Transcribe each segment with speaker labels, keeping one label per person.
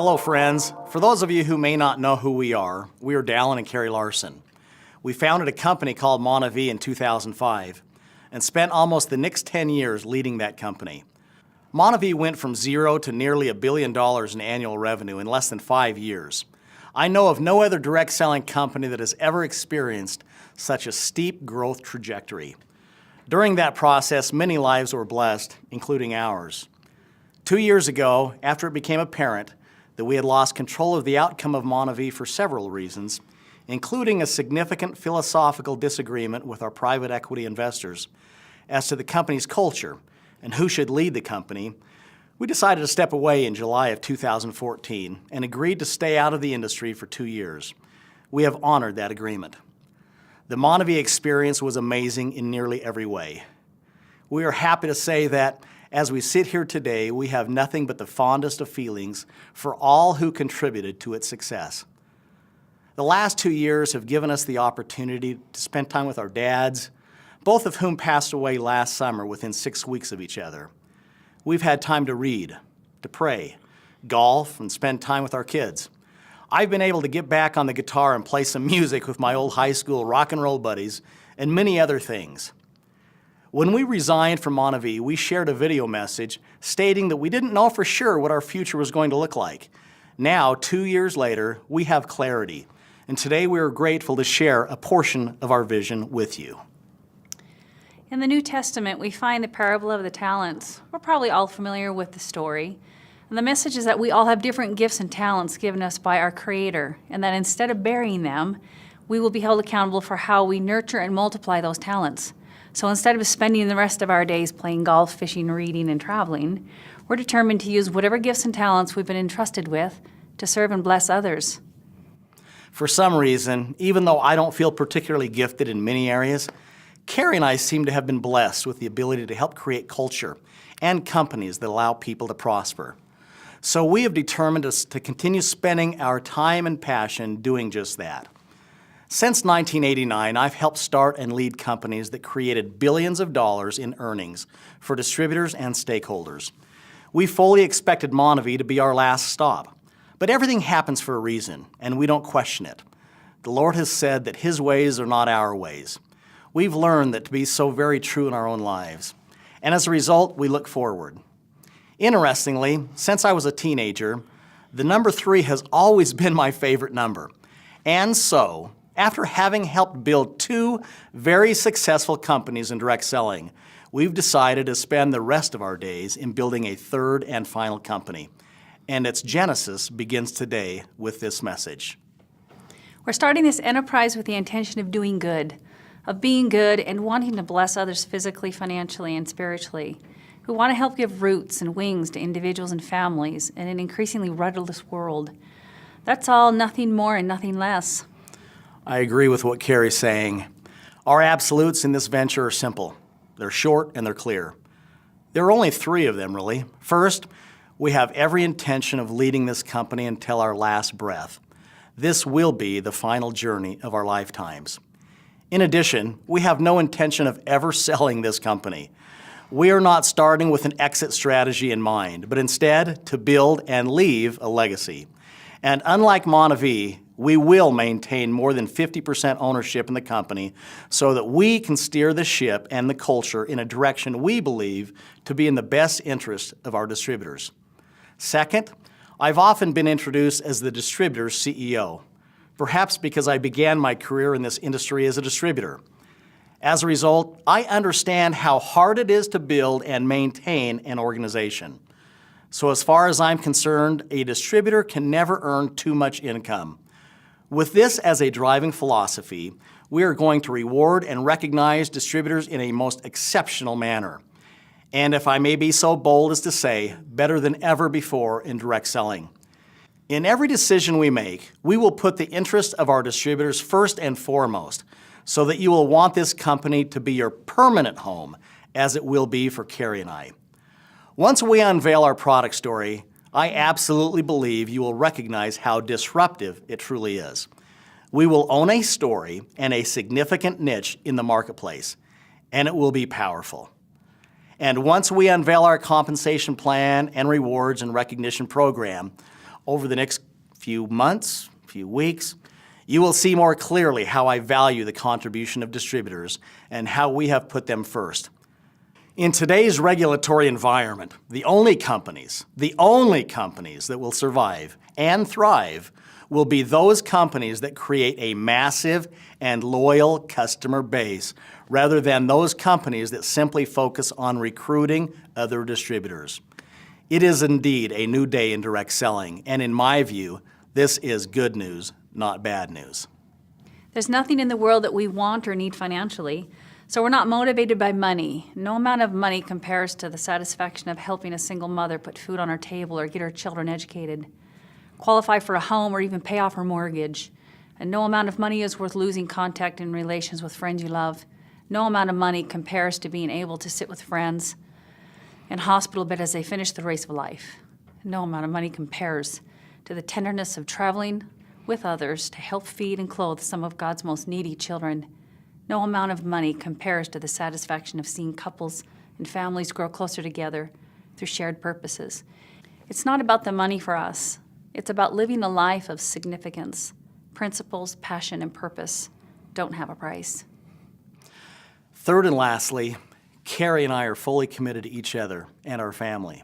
Speaker 1: Hello, friends. For those of you who may not know who we are Dallin and Carrie Larson. We founded a company called Monavie in 2005 and spent almost the next 10 years leading that company. Monavie went from zero to nearly $1 billion in annual revenue in less than 5 years. I know of no other direct selling company that has ever experienced such a steep growth trajectory. During that process, many lives were blessed, including ours. 2 years ago, after it became apparent that we had lost control of the outcome of Monavie for several reasons, including a significant philosophical disagreement with our private equity investors as to the company's culture and who should lead the company, we decided to step away in July of 2014 and agreed to stay out of the industry for 2 years. We have honored that agreement. The Monavie experience was amazing in nearly every way. We are happy to say that as we sit here today, we have nothing but the fondest of feelings for all who contributed to its success. The last 2 years have given us the opportunity to spend time with our dads, both of whom passed away last summer within 6 weeks of each other. We've had time to read, to pray, golf, and spend time with our kids. I've been able to get back on the guitar and play some music with my old high school rock and roll buddies and many other things. When we resigned from Monavie, we shared a video message stating that we didn't know for sure what our future was going to look like. Now, 2 years later, we have clarity, and today we are grateful to share a portion of our vision with you.
Speaker 2: In the New Testament, we find the parable of the talents. We're probably all familiar with the story. And the message is that we all have different gifts and talents given us by our Creator, and that instead of burying them, we will be held accountable for how we nurture and multiply those talents. So instead of spending the rest of our days playing golf, fishing, reading, and traveling, we're determined to use whatever gifts and talents we've been entrusted with to serve and bless others.
Speaker 1: For some reason, even though I don't feel particularly gifted in many areas, Carrie and I seem to have been blessed with the ability to help create culture and companies that allow people to prosper. So we have determined to continue spending our time and passion doing just that. Since 1989, I've helped start and lead companies that created billions of dollars in earnings for distributors and stakeholders. We fully expected Monavie to be our last stop, but everything happens for a reason, and we don't question it. The Lord has said that His ways are not our ways. We've learned that to be so very true in our own lives, and as a result, we look forward. Interestingly, since I was a teenager, the number 3 has always been my favorite number. And so, after having helped build 2 very successful companies in direct selling, we've decided to spend the rest of our days in building a 3rd and final company. And its genesis begins today with this message.
Speaker 2: We're starting this enterprise with the intention of doing good, of being good and wanting to bless others physically, financially, and spiritually. We want to help give roots and wings to individuals and families in an increasingly rudderless world. That's all, nothing more and nothing less.
Speaker 1: I agree with what Carrie's saying. Our absolutes in this venture are simple. They're short and they're clear. There are only 3 of them, really. First, we have every intention of leading this company until our last breath. This will be the final journey of our lifetimes. In addition, we have no intention of ever selling this company. We are not starting with an exit strategy in mind, but instead to build and leave a legacy. And unlike Monavie, we will maintain more than 50% ownership in the company so that we can steer the ship and the culture in a direction we believe to be in the best interest of our distributors. Second, I've often been introduced as the distributor's CEO, perhaps because I began my career in this industry as a distributor. As a result, I understand how hard it is to build and maintain an organization. So as far as I'm concerned, a distributor can never earn too much income. With this as a driving philosophy, we are going to reward and recognize distributors in a most exceptional manner. And if I may be so bold as to say, better than ever before in direct selling. In every decision we make, we will put the interest of our distributors first and foremost, so that you will want this company to be your permanent home, as it will be for Carrie and I. Once we unveil our product story, I absolutely believe you will recognize how disruptive it truly is. We will own a story and a significant niche in the marketplace, and it will be powerful. And once we unveil our compensation plan and rewards and recognition program, Over the next few months, few weeks, you will see more clearly how I value the contribution of distributors and how we have put them first. In today's regulatory environment, the only companies that will survive and thrive will be those companies that create a massive and loyal customer base rather than those companies that simply focus on recruiting other distributors. It is indeed a new day in direct selling, and in my view, this is good news, not bad news.
Speaker 2: There's nothing in the world that we want or need financially, so we're not motivated by money. No amount of money compares to the satisfaction of helping a single mother put food on her table or get her children educated, qualify for a home, or even pay off her mortgage. And no amount of money is worth losing contact and relations with friends you love. No amount of money compares to being able to sit with friends in hospital bed as they finish the race of life. No amount of money compares to the tenderness of traveling with others to help feed and clothe some of God's most needy children. No amount of money compares to the satisfaction of seeing couples and families grow closer together through shared purposes. It's not about the money for us. It's about living a life of significance. Principles, passion, and purpose don't have a price.
Speaker 1: Third and lastly, Carrie and I are fully committed to each other and our family.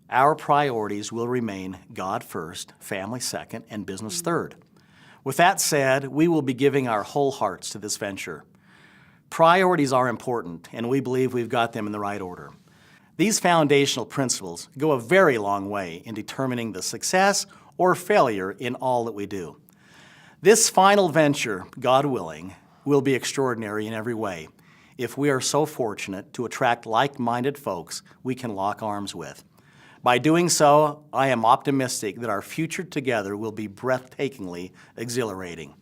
Speaker 1: Our priorities will remain God first, family second, and business third. With that said, we will be giving our whole hearts to this venture. Priorities are important, and we believe we've got them in the right order. These foundational principles go a very long way in determining the success or failure in all that we do. This final venture, God willing, will be extraordinary in every way if we are so fortunate to attract like-minded folks we can lock arms with. By doing so, I am optimistic that our future together will be breathtakingly exhilarating.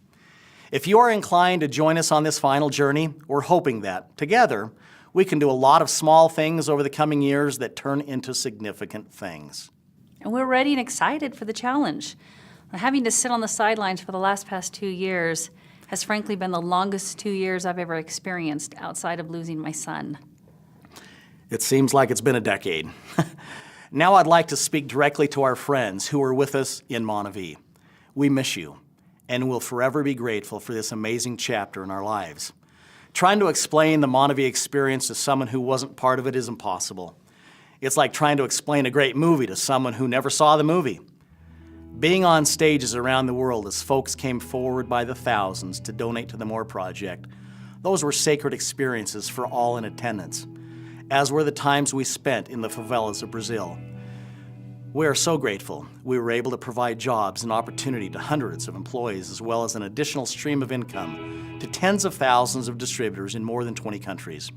Speaker 1: If you are inclined to join us on this final journey, we're hoping that, together, we can do a lot of small things over the coming years that turn into significant things.
Speaker 2: And we're ready and excited for the challenge. Having to sit on the sidelines for the past 2 years has frankly been the longest 2 years I've ever experienced outside of losing my son.
Speaker 1: It seems like it's been a decade. Now I'd like to speak directly to our friends who are with us in Montevideo. We miss you, and we'll forever be grateful for this amazing chapter in our lives. Trying to explain the Montevideo experience to someone who wasn't part of it is impossible. It's like trying to explain a great movie to someone who never saw the movie. Being on stages around the world as folks came forward by the thousands to donate to the More Project, those were sacred experiences for all in attendance, as were the times we spent in the favelas of Brazil. We are so grateful we were able to provide jobs and opportunity to hundreds of employees as well as an additional stream of income to tens of thousands of distributors in more than 20 countries.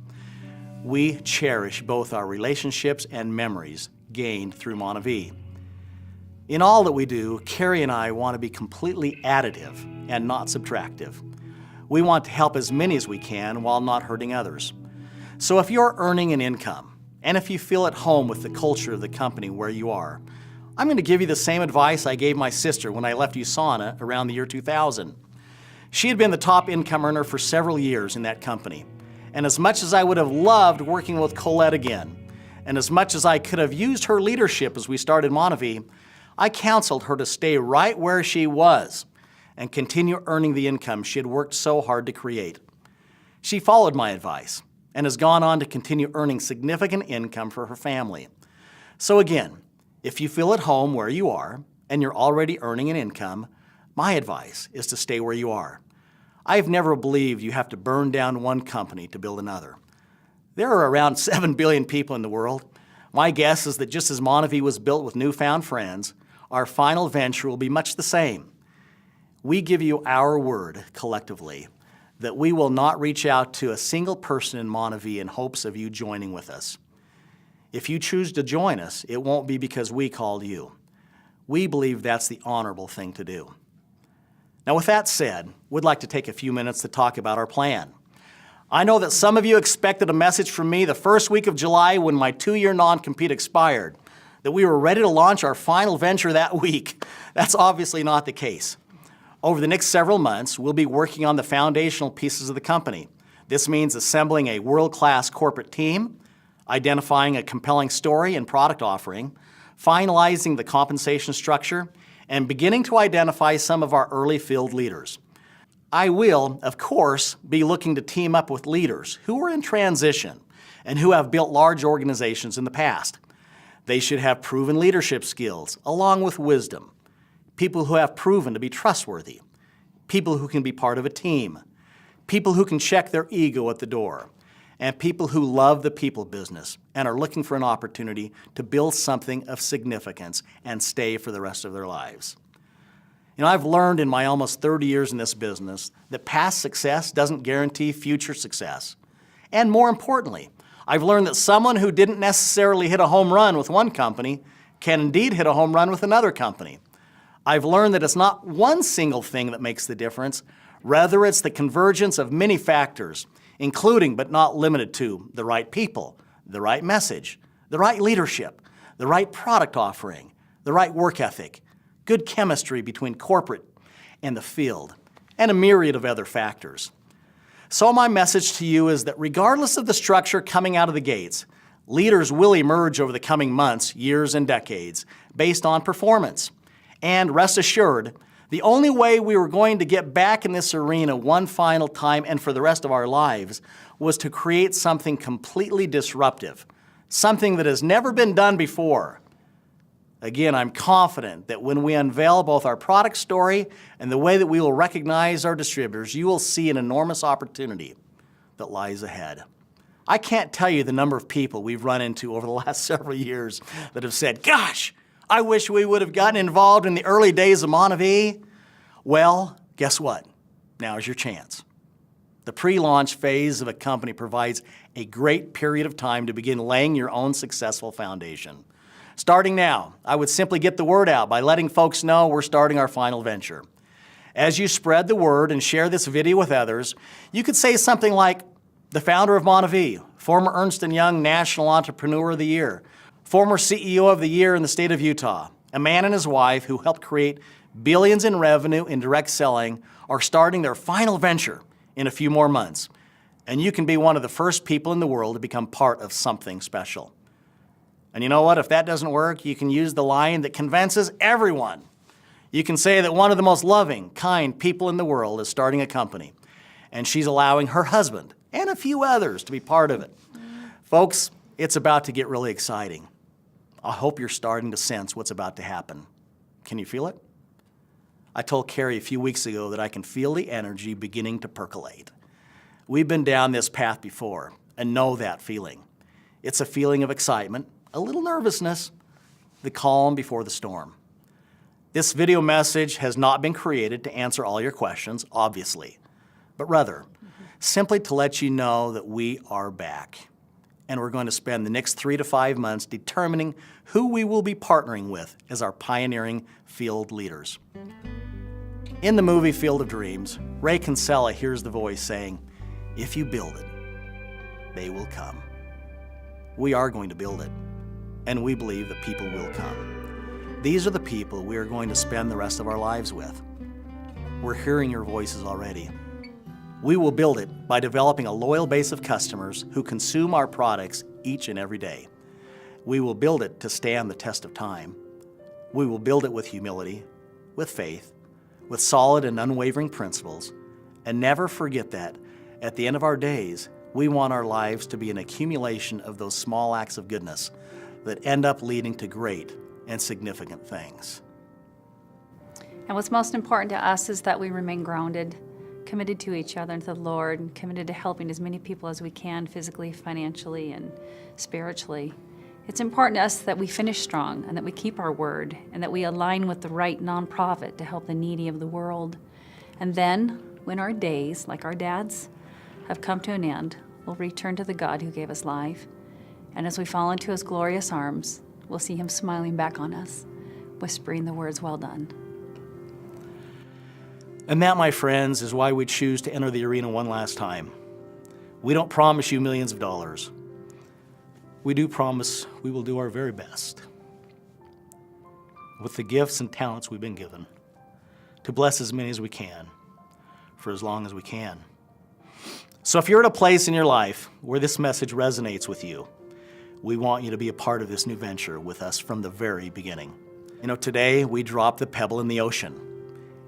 Speaker 1: We cherish both our relationships and memories gained through Montevideo. In all that we do, Carrie and I want to be completely additive and not subtractive. We want to help as many as we can while not hurting others. So if you're earning an income, and if you feel at home with the culture of the company where you are, I'm going to give you the same advice I gave my sister when I left USANA around the year 2000. She had been the top income earner for several years in that company. And as much as I would have loved working with Colette again, and as much as I could have used her leadership as we started Montevideo, I counseled her to stay right where she was and continue earning the income she had worked so hard to create. She followed my advice and has gone on to continue earning significant income for her family. So again, if you feel at home where you are and you're already earning an income, my advice is to stay where you are. I've never believed you have to burn down one company to build another. There are around 7 billion people in the world. My guess is that just as Montevideo was built with newfound friends, our final venture will be much the same. We give you our word collectively that we will not reach out to a single person in Montevideo in hopes of you joining with us. If you choose to join us, it won't be because we called you. We believe that's the honorable thing to do. Now, with that said, we'd like to take a few minutes to talk about our plan. I know that some of you expected a message from me the first week of July when my 2-year non-compete expired, that we were ready to launch our final venture that week. That's obviously not the case. Over the next several months, we'll be working on the foundational pieces of the company. This means assembling a world-class corporate team, identifying a compelling story and product offering, finalizing the compensation structure, and beginning to identify some of our early field leaders. I will, of course, be looking to team up with leaders who are in transition and who have built large organizations in the past. They should have proven leadership skills along with wisdom, people who have proven to be trustworthy, people who can be part of a team, people who can check their ego at the door, and people who love the people business and are looking for an opportunity to build something of significance and stay for the rest of their lives. You know, I've learned in my almost 30 years in this business that past success doesn't guarantee future success. And more importantly, I've learned that someone who didn't necessarily hit a home run with one company can indeed hit a home run with another company. I've learned that it's not one single thing that makes the difference. Rather, it's the convergence of many factors, including but not limited to the right people, the right message, the right leadership, the right product offering, the right work ethic, good chemistry between corporate and the field, and a myriad of other factors. So my message to you is that regardless of the structure coming out of the gates, leaders will emerge over the coming months, years, and decades based on performance. And rest assured, the only way we were going to get back in this arena one final time and for the rest of our lives was to create something completely disruptive, something that has never been done before. Again, I'm confident that when we unveil both our product story and the way that we will recognize our distributors, you will see an enormous opportunity that lies ahead. I can't tell you the number of people we've run into over the last several years that have said, "Gosh, I wish we would have gotten involved in the early days of Monavie." Well, guess what? Now's your chance. The pre-launch phase of a company provides a great period of time to begin laying your own successful foundation. Starting now, I would simply get the word out by letting folks know we're starting our final venture. As you spread the word and share this video with others, you could say something like, the founder of Monavie, former Ernst & Young National Entrepreneur of the Year, former CEO of the Year in the state of Utah, a man and his wife who helped create billions in revenue in direct selling, are starting their final venture in a few more months. And you can be one of the first people in the world to become part of something special. And you know what? If that doesn't work, you can use the line that convinces everyone. You can say that one of the most loving, kind people in the world is starting a company, and she's allowing her husband and a few others to be part of it. Folks, it's about to get really exciting. I hope you're starting to sense what's about to happen. Can you feel it? I told Carrie a few weeks ago that I can feel the energy beginning to percolate. We've been down this path before and know that feeling. It's a feeling of excitement, a little nervousness, the calm before the storm. This video message has not been created to answer all your questions, obviously, but rather simply to let you know that we are back. And we're going to spend the next 3 to 5 months determining who we will be partnering with as our pioneering field leaders. In the movie Field of Dreams, Ray Kinsella hears the voice saying, "If you build it, they will come." We are going to build it, and we believe that people will come. These are the people we are going to spend the rest of our lives with. We're hearing your voices already. We will build it by developing a loyal base of customers who consume our products each and every day. We will build it to stand the test of time. We will build it with humility, with faith, with solid and unwavering principles, and never forget that at the end of our days, we want our lives to be an accumulation of those small acts of goodness that end up leading to great and significant things.
Speaker 2: And what's most important to us is that we remain grounded, committed to each other and to the Lord, and committed to helping as many people as we can physically, financially, and spiritually. It's important to us that we finish strong and that we keep our word and that we align with the right nonprofit to help the needy of the world. And then, when our days, like our dad's, have come to an end, we'll return to the God who gave us life. And as we fall into his glorious arms, we'll see him smiling back on us, whispering the words, "Well done."
Speaker 1: And that, my friends, is why we choose to enter the arena one last time. We don't promise you millions of dollars. We do promise we will do our very best with the gifts and talents we've been given to bless as many as we can for as long as we can. So if you're at a place in your life where this message resonates with you, we want you to be a part of this new venture with us from the very beginning. You know, today we drop the pebble in the ocean,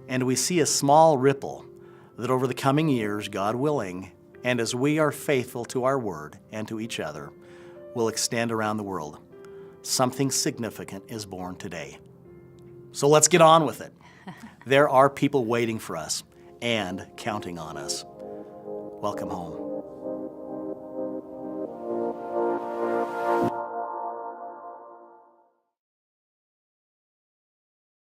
Speaker 1: and we see a small ripple that over the coming years, God willing, and as we are faithful to our word and to each other, will extend around the world. Something significant is born today. So let's get on with it. There are people waiting for us and counting on us. Welcome home.